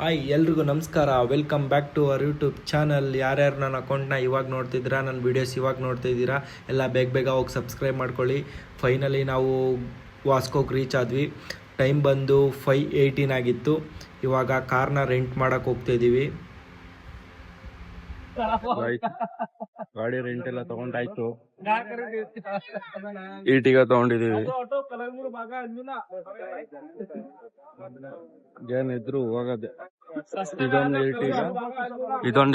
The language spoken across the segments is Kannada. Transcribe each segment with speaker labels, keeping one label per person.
Speaker 1: ಹಾಯ್ ಎಲ್ರಿಗೂ ನಮಸ್ಕಾರ. Welcome back to our YouTube channel. ಯಾರ್ಯಾರು ನನ್ನ ಅಕೌಂಟ್ನ ಇವಾಗ ನೋಡ್ತಿದ್ದೀರಾ, ನನ್ನ ವೀಡಿಯೋಸ್ ಇವಾಗ ನೋಡ್ತಿದ್ದೀರಾ, ಎಲ್ಲ ಬೇಗ ಹೋಗಿ ಸಬ್ಸ್ಕ್ರೈಬ್ ಮಾಡ್ಕೊಳ್ಳಿ. ಫೈನಲಿ ನಾವು ವಾಸ್ಕೋಗೆ ರೀಚ್ ಆದ್ವಿ. ಟೈಮ್ ಬಂದು 5:18 ಆಗಿತ್ತು. ಇವಾಗ ಕಾರ್ನ ರೆಂಟ್ ಮಾಡೋಕ್ಕೆ ಹೋಗ್ತಾಯಿದ್ದೀವಿ.
Speaker 2: ಗಾಡಿ ರೆಂಟ್ ಎಲ್ಲ ತಗೊಂಡಾಯ್ತು. ಈಟಿಗ ತಗೊಂಡಿದೀವಿ. ಏನಿದ್ರು ಹೋಗದೆ. ಇದೊಂದು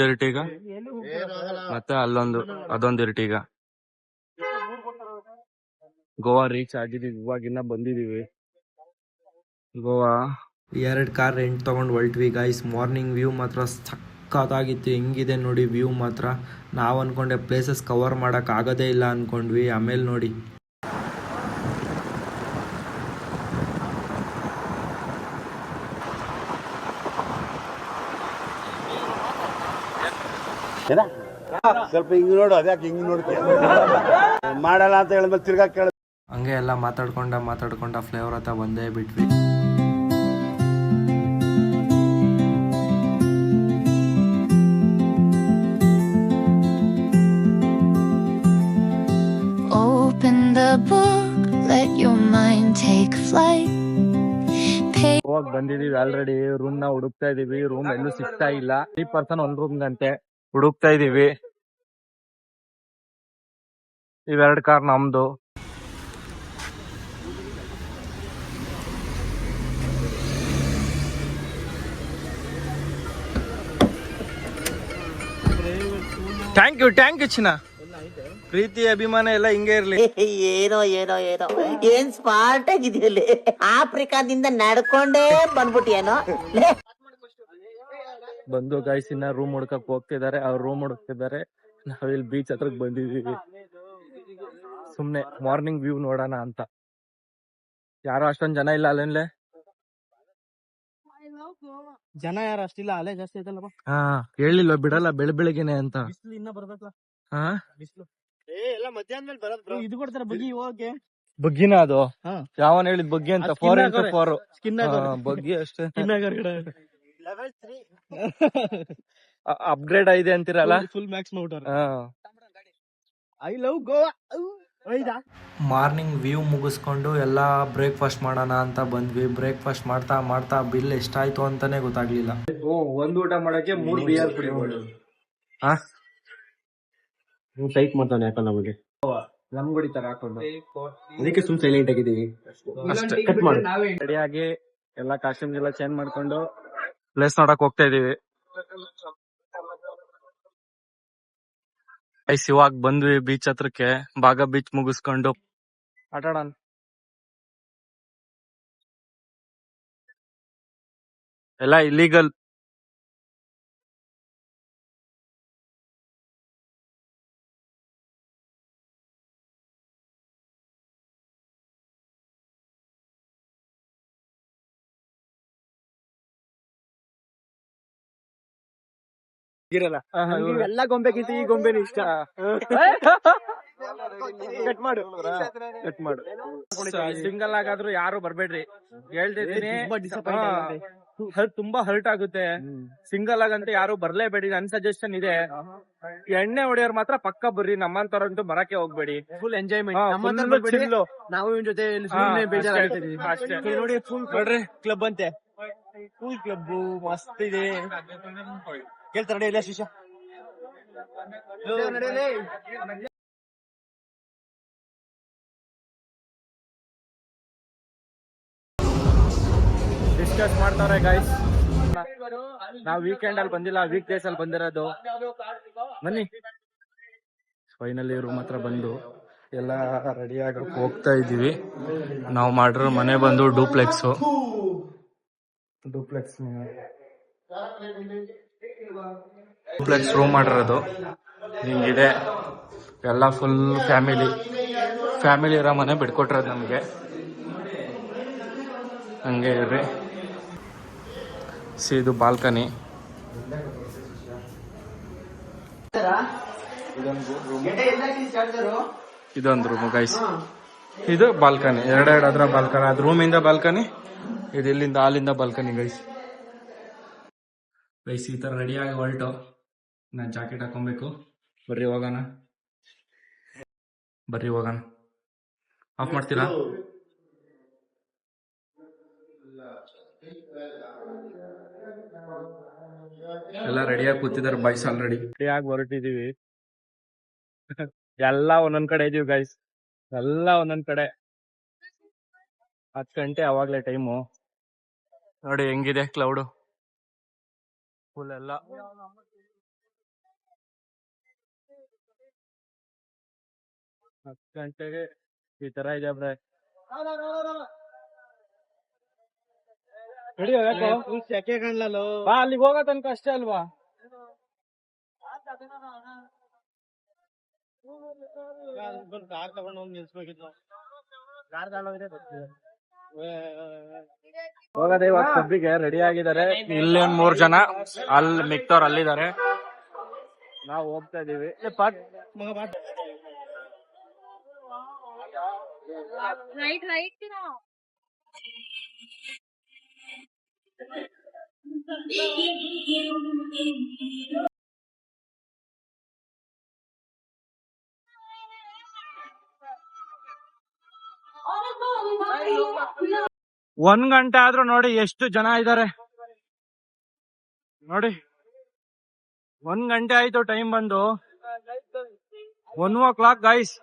Speaker 2: ಇರ್ಟಿಗ ಮತ್ತೆ ಅದೊಂದು ಇರ್ಟಿಗ. ಗೋವಾ ರೀಚ್ ಆಗಿದೀವಿ. ಇವಾಗಿನ್ನ ಬಂದಿದೀವಿ ಗೋವಾ.
Speaker 1: 2 ಕಾರ್ ರೆಂಟ್ ತೊಗೊಂಡು ಹೊರಟ್ವಿ ಗೈಸ್. ಮಾರ್ನಿಂಗ್ ವ್ಯೂ ಮಾತ್ರ ಸಕ್ಕತ್ತಾಗಿತ್ತು. ಹೆಂಗಿದೆ ನೋಡಿ ವ್ಯೂ ಮಾತ್ರ. ನಾವು ಅಂದ್ಕೊಂಡೆ ಪ್ಲೇಸಸ್ ಕವರ್ ಮಾಡೋಕ್ಕಾಗೋದೇ ಇಲ್ಲ ಅಂದ್ಕೊಂಡ್ವಿ. ಆಮೇಲೆ ನೋಡಿ
Speaker 3: ಸ್ವಲ್ಪ ಹಿಂಗ್ ನೋಡು, ಅದ್ಯಾಕೆ ಹಿಂಗ್ ನೋಡ್ತೀಯ? ಮಾಡಲ್ಲ ಅಂತ ಹೇಳಿದ್ಮೇಲೆ ತಿರ್ಗಾ ಕೇಳ.
Speaker 1: ಹಂಗೆ ಎಲ್ಲ ಮಾತಾಡ್ಕೊಂಡ ಫ್ಲೇವರ್ ಹತ್ರ ಬಂದೇ ಬಿಟ್ವಿ.
Speaker 4: Open the book, let your mind take flight.
Speaker 2: ಹೋಗ್ ಬಂದಿದೀವಿ ಆಲ್ರೆಡಿ. ರೂಮ್ ನ ಹುಡುಕ್ತಾ ಇದೀವಿ. ರೂಮ್ ಎಲ್ಲೂ ಸಿಗ್ತಾ ಇಲ್ಲ. 3 ಪರ್ಸನ್ ಒಂದ್ ರೂಮ್ ಗಂತೆ ಹುಡುಕ್ತಾ ಇದೀವಿ. ಇವೆರಡು ಕಾರ್ ನಮ್ದು.
Speaker 1: ಥ್ಯಾಂಕ್ ಯು ಚಿನ್ನ. ಪ್ರೀತಿ ಅಭಿಮಾನ ಎಲ್ಲ ಹಿಂಗೆ ಇರ್ಲಿ.
Speaker 5: ಏನೋ ಏನ್ ಸ್ಮಾರ್ಟ್ ಆಗಿದೆಯಲ್ಲಿ. ಆಫ್ರಿಕಾದಿಂದ ನಡ್ಕೊಂಡೇ ಬಂದ್ಬಿಟ್ಟಿಯೇನೋ.
Speaker 2: ಬಂದು ಗೈಸ್ ಇನ್ನ ರೂಮ್ ಹುಡ್ಕಕ್ ಹೋಗ್ತಿದ್ದಾರೆ. ಅವ್ರು ರೂಮ್ ಹುಡುಕ್ತಿದ್ದಾರೆ. ನಾವಿಲ್ಲಿ ಬೀಚ್ ಹತ್ರಕ್ ಬಂದಿದೀವಿ ಸುಮ್ನೆ ಮಾರ್ನಿಂಗ್ ವ್ಯೂ ನೋಡೋಣ ಅಂತ. ಯಾರು ಅಷ್ಟೊಂದ್ ಜನ ಇಲ್ಲ ಅಲ್ಲೇನ್ಲೆ.
Speaker 6: ಜನ ಯಾರು ಅಷ್ಟಿಲ್ಲ, ಅಲೆ ಜಾಸ್ತಿ ಐತಲ್ಲಪ್ಪ.
Speaker 1: ಹೇಳಿಲ್ವ ಬಿಡಲ್ಲ ಬೆಳಗ್ಗೆನೆ ಅಂತ.
Speaker 6: ಬಿಸ್ಲು ಇನ್ನ ಬರ್ಬೇಕಲ್ಲ.
Speaker 1: ಬಿಸ್ಲು
Speaker 6: ಎಲ್ಲ ಮಧ್ಯಾಹ್ನ ಬರೋದ್ ಇದು ಕೊಡ್ತಾರ ಬಗ್ಗಿ ಹೋಗಕ್ಕೆ.
Speaker 2: ಬಗ್ಗಿನ ಅದು ಯಾವನ್ ಹೇಳಿದ್ ಬಗ್ಗಿ ಅಂತ? 4x4
Speaker 6: ಸ್ಕಿನ್
Speaker 2: ಬಗ್ಗಿ ಅಷ್ಟೇ.
Speaker 6: ಅಪ್ಗ್ರೇಡ್
Speaker 2: ಆಗಿದೆ ಅಂತೀರಲ್ಲ.
Speaker 6: ಫುಲ್ ಮ್ಯಾಕ್ಸ್ ಮೌಟರ್. I love Goa.
Speaker 1: Morning view ಮುಗಿಸ್ಕೊಂಡು ಎಲ್ಲ ಬ್ರೇಕ್ಫಾಸ್ಟ್ ಮಾಡೋಣ ಅಂತ ಬಂದ್ವಿ. ಬ್ರೇಕ್ಫಾಸ್ಟ್ ಮಾಡ್ತಾ ಬಿಲ್ ಎಷ್ಟಾಯ್ತು ಅಂತಾನೆ ಗೊತ್ತಾಗ್ಲಿಲ್ಲ.
Speaker 2: ಒಂದ್ ಊಟ ಮಾಡಕ್ಕೆ 3 ಬಿಯರ್ ಕುಡಿಬೋದು. ಟೈಪ್ ಮಾಡ್ತಾನೆ ಯಾಕಂದ್ರೆ ನಮಗೆ ನಮ್ಗುಡಿ ತರ ಹಾಕೊಂಡು ಅದಕ್ಕೆ ಸುಮ್ ಸೈಲೆಂಟ್ ಆಗಿದ್ದೀವಿ ಅಷ್ಟೇ. ಕಟ್ ಮಾಡಿ ರೆಡಿಯಾಗಿ ಎಲ್ಲ ಕಾಸ್ಟ್ಯೂಮ್ ಎಲ್ಲ ಚೇಂಜ್ ಮಾಡ್ಕೊಂಡು ಪ್ಲೇಸ್ ನೋಡಕ್ ಹೋಗ್ತಾ ಇದೀವಿ. ಇವಾಗ ಬಂದ್ವಿ ಬೀಚ್ ಹತ್ರಕ್ಕೆ. ಬಾಗ ಬೀಚ್ ಮುಗಿಸ್ಕೊಂಡು ಆಟಾಡೋಣ. ಎಲ್ಲ ಇಲ್ಲಿಗಲ್.
Speaker 6: ಎಲ್ಲ ಗೊಂಬೆ ಕಿತ್ತು ಈ ಗೊಂಬೆನ ಇಷ್ಟ. ಕಟ್ ಮಾಡು.
Speaker 2: ಸಿಂಗಲ್ ಆಗಾದ್ರೂ ಯಾರು ಬರ್ಬೇಡ್ರಿ ಹೇಳ್ತಿದ್ದೀನಿ. ತುಂಬಾ ಹರ್ಟ್ ಆಗುತ್ತೆ. ಸಿಂಗಲ್ ಆಗಂತ ಯಾರು ಬರ್ಲೇಬೇಡಿ. ನನ್ ಸಜೆಷನ್ ಇದೆ. ಎಣ್ಣೆ ಹೊಡೆಯೋರ್ ಮಾತ್ರ ಪಕ್ಕ ಬರ್ರಿ. ನಮ್ಮಂತವ್ರಂತೂ ಬರಕ್ಕೆ ಹೋಗ್ಬೇಡಿ.
Speaker 6: Full enjoyment. ನಾವು ಇವನ್ ಜೊತೆ ಬೇಜಾರಾಗ್ತಿದೀವಿ ನೋಡಿ. ಫುಲ್ ನೋಡ್ರಿ ಕ್ಲಬ್ ಅಂತೆ. ಫುಲ್ ಕ್ಲಬ್ ಮಸ್ತ್ ಇದೆ. ಕೇಳ್ತಾರ ಇಲ್ಲ ಶಿಷ್ಯ
Speaker 2: ಡಿಸ್ಕಸ್ ಮಾಡ್ತಾರೆ ಗೈಸ್. ನಾವ್ ವೀಕೆಂಡ್ ಅಲ್ಲಿ ಬಂದಿಲ್ಲ, ವೀಕ್ ಡೇಸ್ ಅಲ್ಲಿ ಬಂದಿರೋದು. ಬನ್ನಿ. ಫೈನಲಿ ರೂಮ್ ಹತ್ರ ಬಂದು ಎಲ್ಲ ರೆಡಿ ಆಗಕ್ಕೆ ಹೋಗ್ತಾ ಇದೀವಿ. ನಾವು ಮಾಡಿರೋ ಮನೆ ಬಂದು ಡೂಪ್ಲೆಕ್ಸ್ ರೂಮ್ ಮಾಡಿರೋದು ಹಿಂಗಿದೆ. ಎಲ್ಲ ಫುಲ್ ಫ್ಯಾಮಿಲಿ ಇರೋ ಮನೆ ಬಿಟ್ಕೊಟ್ರದು ನಮಗೆ. ಹಂಗೆ ಇರ್ರಿ. ಇದು ಬಾಲ್ಕನಿ. ಇದೊಂದು ರೂಮ್ ಗೈಸ್. ಇದು ಬಾಲ್ಕನಿ. ಎರಡೆರಡು ಅದ್ರ ಬಾಲ್ಕನಿ. ಅದು ರೂಮಿಂದ ಬಾಲ್ಕನಿ, ಇದು ಇಲ್ಲಿಂದ ಹಾಲಿಂದ ಬಾಲ್ಕನಿ ಗೈಸ್. ಗೈಸ್ ಈ ಥರ ರೆಡಿಯಾಗಿ ಹೊರಟು ನಾನು ಜಾಕೆಟ್ ಹಾಕೊಬೇಕು. ಬರ್ರಿ ಹೋಗೋಣ ಆಫ್ ಮಾಡ್ತೀರಾ? ಎಲ್ಲ ರೆಡಿಯಾಗಿ ಕೂತಿದ್ದಾರೆ ಬಾಯ್ಸ್ ಆಲ್ರೆಡಿ. ರೆಡಿಯಾಗಿ ಹೊರಟಿದೀವಿ. ಎಲ್ಲ ಒಂದೊಂದ್ ಕಡೆ ಇದೀವಿ ಗೈಸ್, ಎಲ್ಲ ಒಂದೊಂದ್ ಕಡೆ. 10 ಗಂಟೆ ಅವಾಗ್ಲೇ ಟೈಮು. ನೋಡಿ ಹೆಂಗಿದೆ ಕ್ಲೌಡು ಫುಲ್ ಎಲ್ಲ. ಹತ್ತು ಗಂಟೆಗೆ ಈ ತರ ಇದೆ ಬ್ರೆ.
Speaker 6: ಸೆಕೆ ಕಾಣ್ಲಲ್ಲ.
Speaker 2: ಬಾ ಅಲ್ಲಿಗೆ ಹೋಗೋ ತನಕ ಅಷ್ಟೇ ಅಲ್ವಾ?
Speaker 6: ಕಾರ್ ತಗೊಂಡು ಹೋಗಿ ನಿಲ್ಸ್ಬೇಕಿತ್ತು. ಕಾರ್ ತಗೊಂಡೋಗಿದ್ರೆ
Speaker 2: ಹೋಗದೆ ಇವಾಗ ಸಬ್ಬಿಗೆ ರೆಡಿ ಆಗಿದ್ದಾರೆ. ಇಲ್ಲಿ 3 ಜನ, ಅಲ್ಲಿ ಮಿಕ್ತವ್ರು ಅಲ್ಲಿದ್ದಾರೆ, ನಾವು ಹೋಗ್ತಾ ಇದೀವಿ. ಒಂದ್ ಗಂಟೆ ಆದ್ರೂ ನೋಡಿ ಎಷ್ಟು ಜನ ಇದ್ದಾರೆ ನೋಡಿ. 1 ಗಂಟೆ ಆಯ್ತು ಟೈಮ್ ಬಂದು. 1:00 ಗೈಸ್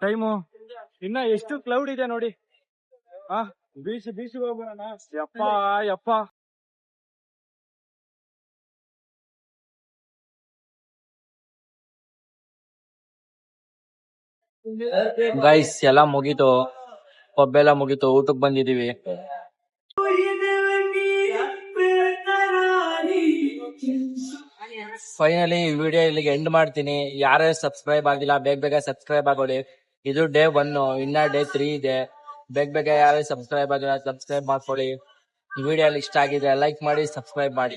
Speaker 2: ಟೈಮು. ಇನ್ನ ಎಷ್ಟು ಕ್ಲೌಡ್ ಇದೆ ನೋಡಿ. ಬೀಸಿ ಹೋಗ್ಬಿಡೋಣ. ಯಪ್ಪ ಗೈಸ್ ಎಲ್ಲ ಮುಗೀತು, ಪಬ್ಬೆಲ್ಲ ಮುಗೀತು, ಊಟಕ್ಕೆ ಬಂದಿದೀವಿ. ಫೈನಲಿ ಈ ವಿಡಿಯೋ ಇಲ್ಲಿಗೆ ಎಂಡ್ ಮಾಡ್ತೀನಿ. ಯಾರೇ ಸಬ್ಸ್ಕ್ರೈಬ್ ಆಗಿಲ್ಲ ಬೇಗ ಸಬ್ಸ್ಕ್ರೈಬ್ ಆಗೋಳಿ. ಇದು ಡೇ 1, ಇನ್ನ ಡೇ 3 ಇದೆ. ಬೇಗ ಯಾರೇ ಸಬ್ಸ್ಕ್ರೈಬ್ ಆಗಿಲ್ಲ ಸಬ್ಸ್ಕ್ರೈಬ್ ಮಾಡ್ಕೊಳ್ಳಿ. ಈ ವಿಡಿಯೋ ಇಷ್ಟ ಆಗಿದೆ ಲೈಕ್ ಮಾಡಿ, ಸಬ್ಸ್ಕ್ರೈಬ್ ಮಾಡಿ.